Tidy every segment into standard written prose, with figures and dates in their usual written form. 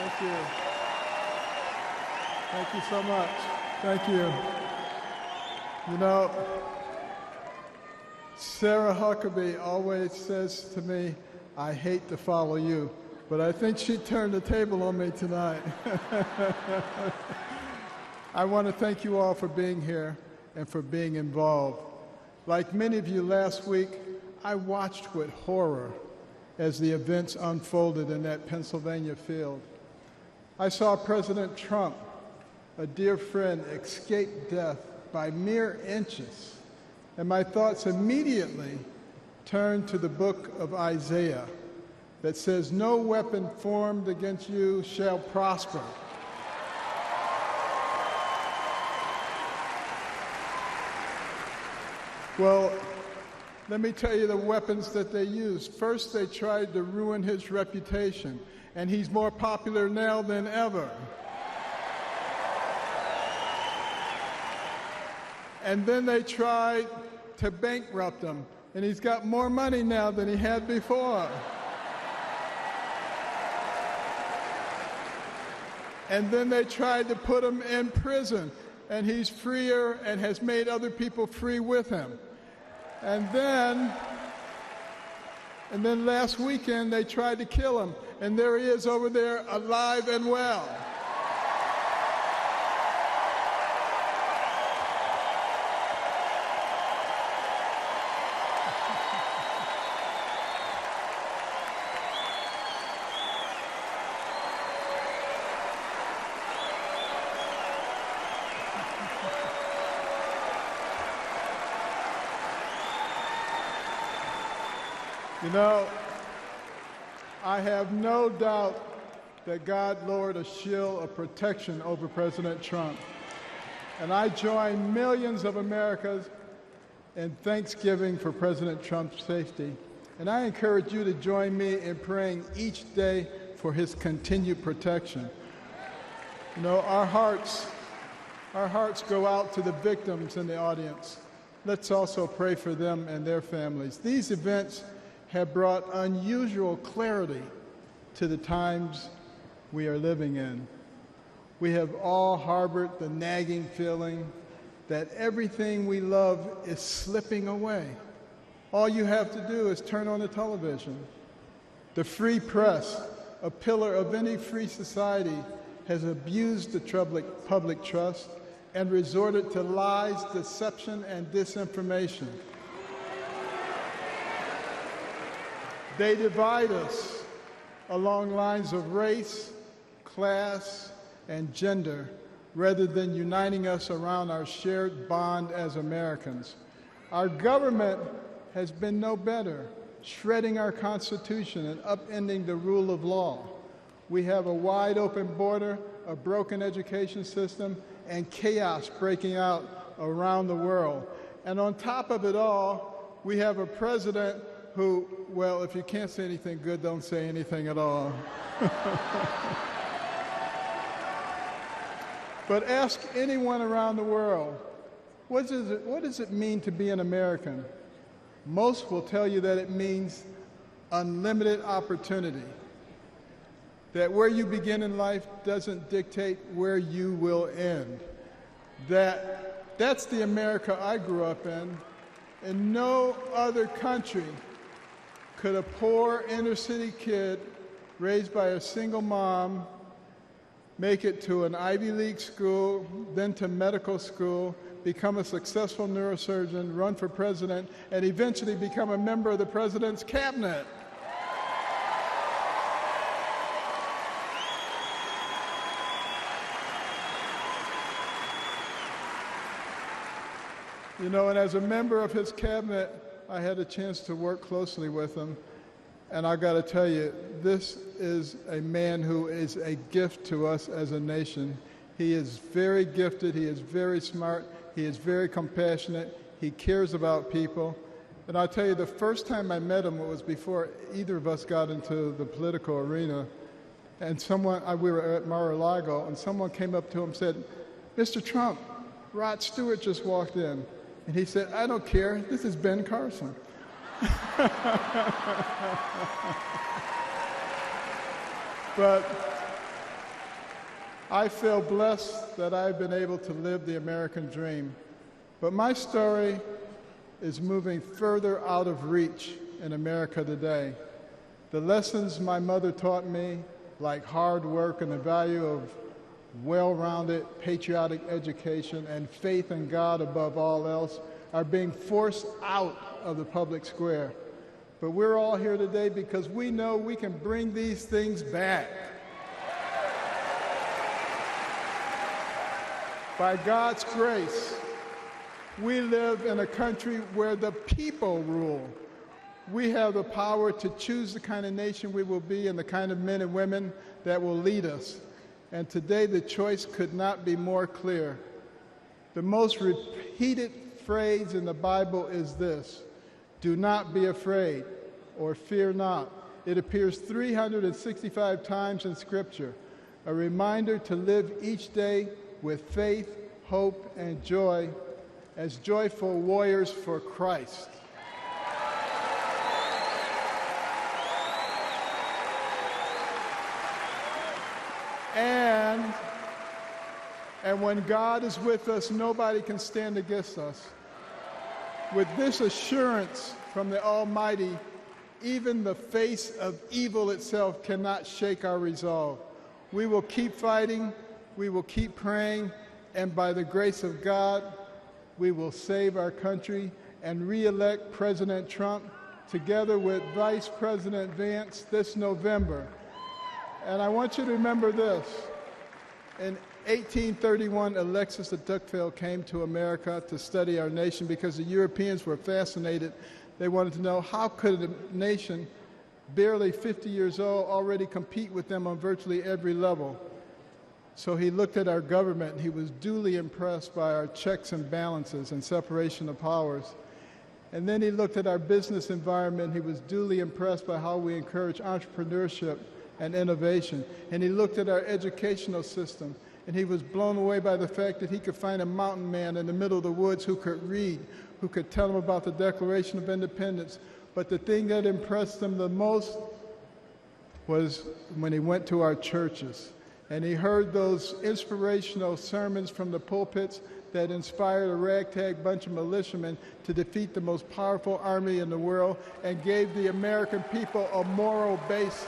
Thank you. Thank you so much. Thank you. You know, Sarah Huckabee always says to me, I hate to follow you, but I think she turned the table on me tonight. I want to thank you all for being here and for being involved. Like many of you last week, I watched with horror as the events unfolded in that Pennsylvania field. I saw President Trump, a dear friend, escape death by mere inches, and my thoughts immediately turned to the book of Isaiah that says, "No weapon formed against you shall prosper." Well, let me tell you the weapons that they used. First, they tried to ruin his reputation, and he's more popular now than ever. And then they tried to bankrupt him, and he's got more money now than he had before. And then they tried to put him in prison, and he's freer and has made other people free with him. And then last weekend they tried to kill him, and there he is over there alive and well. You know, I have no doubt that God lowered a shield of protection over President Trump. And I join millions of Americans in thanksgiving for President Trump's safety. And I encourage you to join me in praying each day for his continued protection. You know, our hearts go out to the victims in the audience. Let's also pray for them and their families. These events have brought unusual clarity to the times we are living in. We have all harbored the nagging feeling that everything we love is slipping away. All you have to do is turn on the television. The free press, a pillar of any free society, has abused the public trust and resorted to lies, deception, and disinformation. They divide us along lines of race, class, and gender, rather than uniting us around our shared bond as Americans. Our government has been no better, shredding our Constitution and upending the rule of law. We have a wide open border, a broken education system, and chaos breaking out around the world. And on top of it all, we have a president who, well, if you can't say anything good, don't say anything at all. But ask anyone around the world, what does it mean to be an American? Most will tell you that it means unlimited opportunity, that where you begin in life doesn't dictate where you will end. That's the America I grew up in. In no other country could a poor inner-city kid raised by a single mom make it to an Ivy League school, then to medical school, become a successful neurosurgeon, run for president, and eventually become a member of the president's cabinet. You know, and as a member of his cabinet, I had a chance to work closely with him. And I got to tell you, this is a man who is a gift to us as a nation. He is very gifted. He is very smart. He is very compassionate. He cares about people. And I'll tell you, the first time I met him, it was before either of us got into the political arena. And we were at Mar-a-Lago, and someone came up to him and said, "Mr. Trump, Rod Stewart just walked in." And he said, "I don't care. This is Ben Carson." I feel blessed that I've been able to live the American dream. But my story is moving further out of reach in America today. The lessons my mother taught me, like hard work and the value of well-rounded patriotic education and faith in God above all else, are being forced out of the public square. But we're all here today because we know we can bring these things back. By God's grace, we live in a country where the people rule. We have the power to choose the kind of nation we will be and the kind of men and women that will lead us. And today the choice could not be more clear. The most repeated phrase in the Bible is this: do not be afraid, or fear not. It appears 365 times in Scripture, a reminder to live each day with faith, hope, and joy as joyful warriors for Christ. And when God is with us, nobody can stand against us. With this assurance from the Almighty, even the face of evil itself cannot shake our resolve. We will keep fighting, we will keep praying, and by the grace of God, we will save our country and re-elect President Trump together with Vice President Vance this November. And I want you to remember this. In 1831, Alexis de Tocqueville came to America to study our nation because the Europeans were fascinated. They wanted to know, how could a nation barely 50 years old already compete with them on virtually every level? So he looked at our government, and he was duly impressed by our checks and balances and separation of powers. And then he looked at our business environment. He was duly impressed by how we encourage entrepreneurship and innovation. And he looked at our educational system, and he was blown away by the fact that he could find a mountain man in the middle of the woods who could read, who could tell him about the Declaration of Independence. But the thing that impressed him the most was when he went to our churches, and he heard those inspirational sermons from the pulpits that inspired a ragtag bunch of militiamen to defeat the most powerful army in the world and gave the American people a moral base.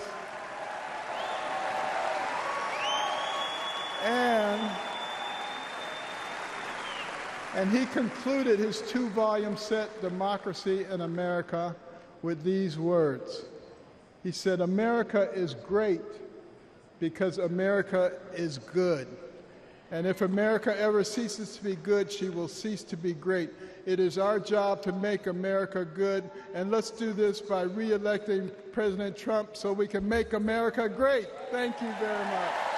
And he concluded his 2-volume set, Democracy in America, with these words. He said, "America is great because America is good. And if America ever ceases to be good, she will cease to be great. It is our job to make America good, and let's do this by re-electing President Trump so we can make America great." Thank you very much.